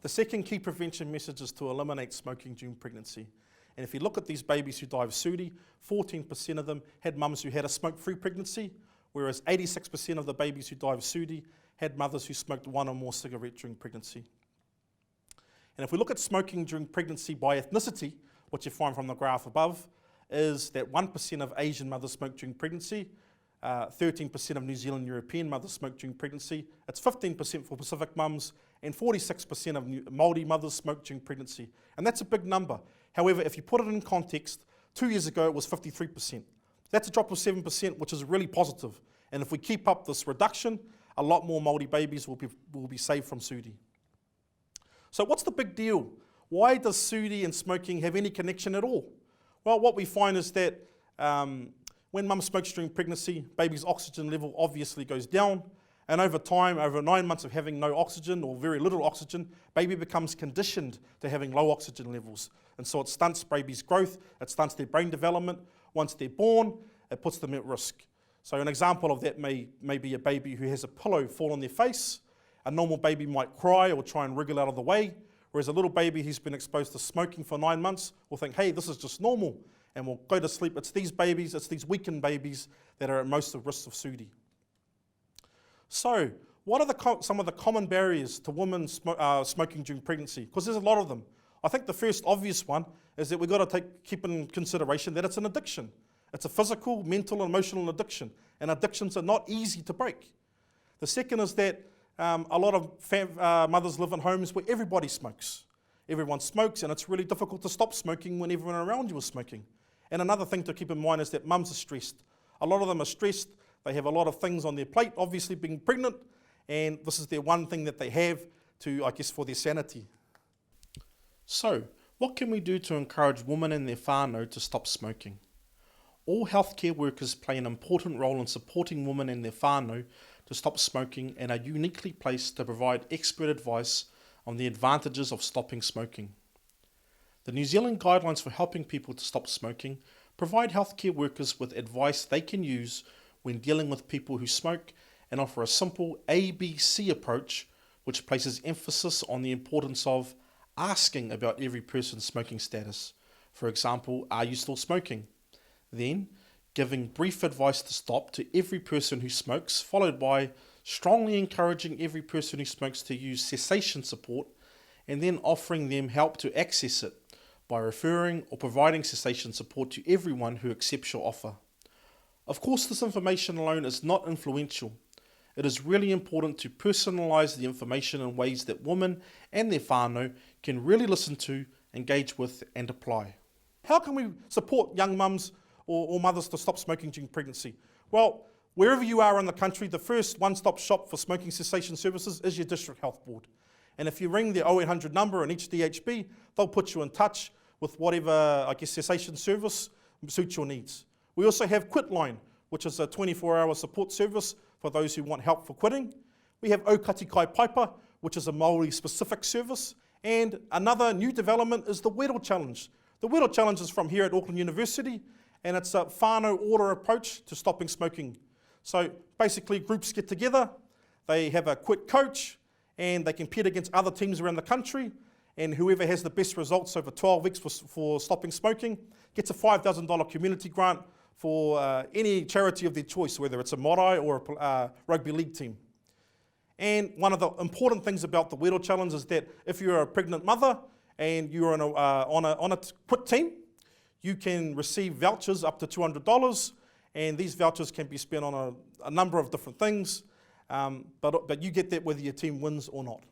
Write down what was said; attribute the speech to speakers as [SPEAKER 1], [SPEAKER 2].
[SPEAKER 1] The second key prevention message is to eliminate smoking during pregnancy. And if you look at these babies who died of SUDI, 14% of them had mums who had a smoke-free pregnancy, whereas 86% of the babies who died of SUDI had mothers who smoked one or more cigarettes during pregnancy. And if we look at smoking during pregnancy by ethnicity, what you find from the graph above is that 1% of Asian mothers smoke during pregnancy, 13% of New Zealand European mothers smoke during pregnancy, it's 15% for Pacific mums, and 46% of Māori mothers smoke during pregnancy. And that's a big number. However, if you put it in context, 2 years ago it was 53%. That's a drop of 7%, which is really positive. And if we keep up this reduction, a lot more Māori babies will be saved from SUDI. So what's the big deal? Why does SUDI and smoking have any connection at all? Well, what we find is that when mum smokes during pregnancy, baby's oxygen level obviously goes down, and over time, over 9 months of having no oxygen or very little oxygen, baby becomes conditioned to having low oxygen levels. And so it stunts baby's growth, it stunts their brain development. Once they're born, it puts them at risk. So an example of that may be a baby who has a pillow fall on their face. A normal baby might cry or try and wriggle out of the way, whereas a little baby who's been exposed to smoking for 9 months will think, hey, this is just normal, and will go to sleep. It's these babies, it's these weakened babies that are at most of risk of SUDI. So, what are some of the common barriers to women smoking during pregnancy? Because there's a lot of them. I think the first obvious one is that we've got to keep in consideration that it's an addiction. It's a physical, mental, and emotional addiction, and addictions are not easy to break. The second is that a lot of mothers live in homes where everybody smokes. Everyone smokes, and it's really difficult to stop smoking when everyone around you is smoking. And another thing to keep in mind is that mums are stressed. A lot of them are stressed. They have a lot of things on their plate, obviously being pregnant, and this is their one thing that they have to, I guess, for their sanity. So, what can we do to encourage women and their whānau to stop smoking? All healthcare workers play an important role in supporting women and their whānau to stop smoking and are uniquely placed to provide expert advice on the advantages of stopping smoking. The New Zealand Guidelines for Helping People to Stop Smoking provide healthcare workers with advice they can use when dealing with people who smoke and offer a simple ABC approach which places emphasis on the importance of asking about every person's smoking status. For example, are you still smoking? Then, giving brief advice to stop to every person who smokes, followed by strongly encouraging every person who smokes to use cessation support, and then offering them help to access it by referring or providing cessation support to everyone who accepts your offer. Of course, this information alone is not influential. It is really important to personalise the information in ways that women and their whānau can really listen to, engage with and apply. How can we support young mums or mothers to stop smoking during pregnancy? Well, wherever you are in the country, the first one-stop shop for smoking cessation services is your district health board. And if you ring the 0800 number in each DHB, they'll put you in touch with whatever, I guess, cessation service suits your needs. We also have Quitline, which is a 24-hour support service for those who want help for quitting. We have Aukati Kai Paipa, which is a Māori-specific service. And another new development is the whare Challenge. The whare Challenge is from here at Auckland University, and it's a whānau order approach to stopping smoking. So basically, groups get together, they have a quit coach, and they compete against other teams around the country, and whoever has the best results over 12 weeks for stopping smoking gets a $5,000 community grant for any charity of their choice, whether it's a marae or a rugby league team. And one of the important things about the whare Challenge is that if you're a pregnant mother and you're on a quit team, you can receive vouchers up to $200, and these vouchers can be spent on a number of different things, but you get that whether your team wins or not.